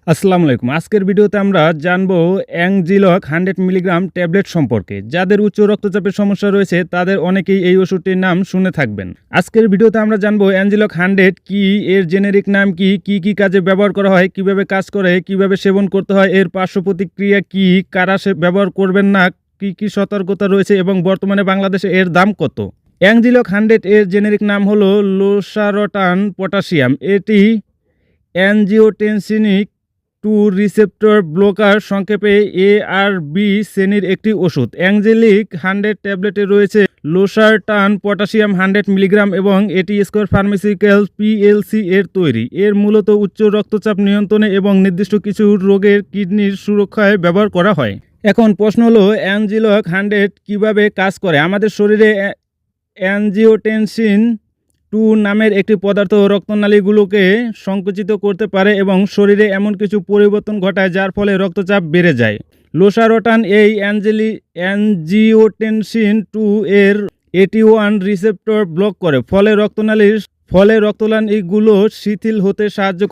আসসালামু আলাইকুম। আজকের ভিডিওতে আমরা জানবো অ্যাংজিলক 100 মিলিগ্রাম ট্যাবলেট সম্পর্কে। যাদের উচ্চ রক্তচাপের সমস্যা রয়েছে তাদের অনেকেই এই ওষুধটির নাম শুনে থাকবেন। আজকের ভিডিওতে আমরা জানবো অ্যাংজিলক 100 কি, এর জেনেরিক নাম কি, কি কাজে ব্যবহার করা হয়, কিভাবে কাজ করে, কিভাবে সেবন করতে হয়, এর পার্শ্ব প্রতিক্রিয়া কি, কারা ব্যবহার করবেন না, কি সতর্কতা রয়েছে এবং বর্তমানে বাংলাদেশে এর দাম কত। অ্যাংজিলক 100 এর জেনেরিক নাম হলো লোসারটান পটাশিয়াম। এটি অ্যাঞ্জিওটেনসিনিক 2 রিসেপ্টর ব্লকার, সংক্ষেপে ARB শ্রেণীর একটি ওষুধ। অ্যাংজিলক 100 ট্যাবলেটে রয়েছে লোসারটান পটাশিয়াম 100 মিলিগ্রাম এবং এটি স্কয়ার ফার্মাসিউটিক্যালস PLC এর তৈরি। এর মূলত উচ্চ রক্তচাপ নিয়ন্ত্রণে এবং নির্দিষ্ট কিছু রোগের কিডনির সুরক্ষায় ব্যবহার করা হয়। এখন প্রশ্ন হলো অ্যাংজিলক 100 কিভাবে কাজ করে। আমাদের শরীরে অ্যাঞ্জিওটেনসিন 2 নামের একটি পদার্থ রক্তনালীগুলোকে সংকুচিত করতে পারে এবং শরীরে এমন কিছু পরিবর্তন ঘটায় যার ফলে রক্তচাপ বেড়ে যায়। লোসারটান এই অ্যাঞ্জিওটেনসিন 2 এর AT1 রিসেপ্টর ব্লক করে, ফলে রক্তনালীগুলো শিথিল হতে সাহায্য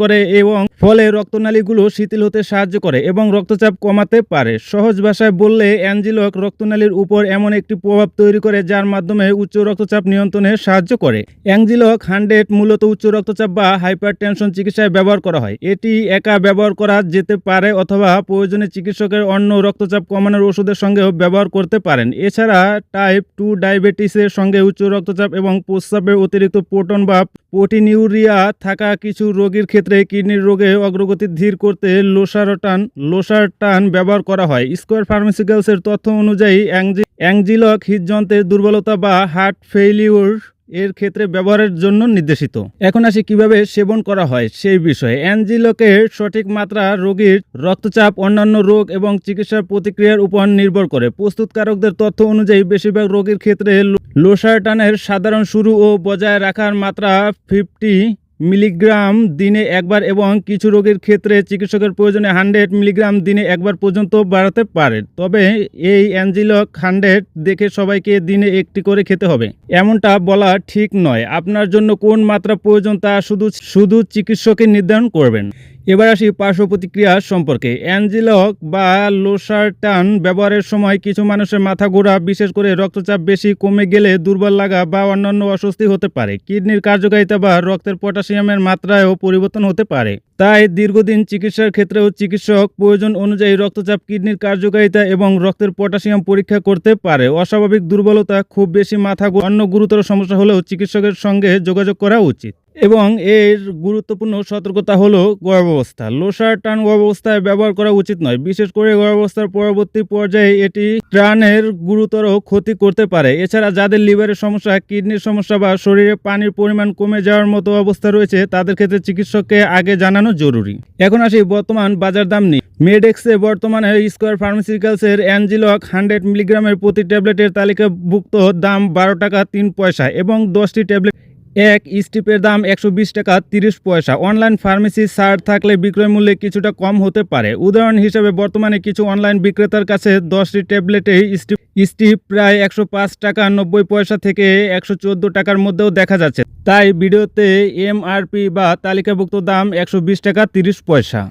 করে এবং রক্তচাপ কমাতে পারে। সহজ ভাষায় বললে অ্যাংজিলক রক্তনালীর উপর এমন একটি প্রভাব তৈরি করে যার মাধ্যমে উচ্চ রক্তচাপ নিয়ন্ত্রণে সাহায্য করে। অ্যাংজিলক 100 মূলত উচ্চ রক্তচাপ বা হাইপারটেনশন চিকিৎসায় ব্যবহার করা হয়। এটি একা ব্যবহার করা যেতে পারে অথবা প্রয়োজনে চিকিৎসকের অন্য রক্তচাপ কমানোর ওষুধের সঙ্গেও ব্যবহার করতে পারেন। এছাড়া টাইপ 2 ডায়াবেটিসের সঙ্গে উচ্চ রক্তচাপ এবং প্রস্রাবের অতিরিক্ত প্রোটন বা প্রোটিনিউরিয়া থাকা কিছু রোগীর ক্ষেত্রে কিডনির রোগে অগ্রগতি ধীর করতে লোসারটান ব্যবহার করা হয়। স্কয়ার ফার্মাসিউটিক্যালসের তথ্য অনুযায়ী অ্যাংজিলক হৃদযন্ত্রের দুর্বলতা বা হার্ট ফেইলিউর এর ক্ষেত্রে ব্যবহারের জন্য নির্দেশিত। এখন আসি কিভাবে সেবন করা হয় সেই বিষয়ে। অ্যাংজিলকের সঠিক মাত্রা রোগীর রক্তচাপ, অন্যান্য রোগ এবং চিকিৎসার প্রতিক্রিয়ার উপর নির্ভর করে। প্রস্তুতকারকদের তথ্য অনুযায়ী বেশিরভাগ রোগীর ক্ষেত্রে লোসারটানের সাধারণ শুরু ও বজায় রাখার মাত্রা 50 মিলিগ্রাম দিনে একবার এবং কিছু রোগীর ক্ষেত্রে চিকিৎসকের প্রয়োজনে 100 মিলিগ্রাম দিনে একবার পর্যন্ত বাড়াতে পারে। তবে এই অ্যাংজিলক 100 দেখে সবাইকে দিনে একটি করে খেতে হবে এমনটা বলা ঠিক নয়। আপনার জন্য কোন মাত্রা প্রয়োজন তা শুধু চিকিৎসকই নির্ধারণ করবেন। এবার আসি পার্শ্ব প্রতিক্রিয়া সম্পর্কে। অ্যাংজিলক বা লোসারটান ব্যবহারের সময় কিছু মানুষের মাথা ঘোরা, বিশেষ করে রক্তচাপ বেশি কমে গেলে দুর্বল লাগা বা অন্যান্য অস্বস্তি হতে পারে। কিডনির কার্যকারিতা বা রক্তের পটাশিয়ামের মাত্রায়ও পরিবর্তন হতে পারে। তাই দীর্ঘদিন চিকিৎসার ক্ষেত্রেও চিকিৎসক প্রয়োজন অনুযায়ী রক্তচাপ, কিডনির কার্যকারিতা এবং রক্তের পটাশিয়াম পরীক্ষা করতে পারে। অস্বাভাবিক দুর্বলতা, খুব বেশি মাথা ঘোরা, অন্য গুরুতর সমস্যা হলেও চিকিৎসকের সঙ্গে যোগাযোগ করা উচিত। এবং এর গুরুত্বপূর্ণ সতর্কতা হলো গর্ভাবস্থা। লোসারটান গর্ভাবস্থায় ব্যবহার করা উচিত নয়, বিশেষ করে গর্ভাবস্থার পরবর্তী পর্যায়ে এটি প্রাণের গুরুতর ক্ষতি করতে পারে। এছাড়া যাদের লিভারের সমস্যা, কিডনির সমস্যা বা শরীরে পানির পরিমাণ কমে যাওয়ার মতো অবস্থা রয়েছে তাদের ক্ষেত্রে চিকিৎসককে আগে জানানো জরুরি। এখন আসি বর্তমান বাজার দাম নিয়ে। মেডেক্সে বর্তমানে স্কয়ার ফার্মাসিউটিক্যালসের অ্যাংজিলক 100 মিলিগ্রামের প্রতি ট্যাবলেটের তালিকাভুক্ত দাম 12 টাকা 3 পয়সা এবং 10টি ট্যাবলেট এক স্ট্রিপের দাম 120 টাকা 30 পয়সা। অনলাইন ফার্মেসি ছাড় থাকলে বিক্রয় মূল্যে কিছুটা কম হতে পারে। উদাহরণ হিসেবে বর্তমানে কিছু অনলাইন বিক্রেতার কাছে 10টি ট্যাবলেটে স্ট্রিপ প্রায় 105 টাকা 90 পয়সা থেকে 114 টাকার মধ্যেও দেখা যাচ্ছে। তাই ভিডিওতে MRP বা তালিকাভুক্ত দাম 120 টাকা 30 পয়সা।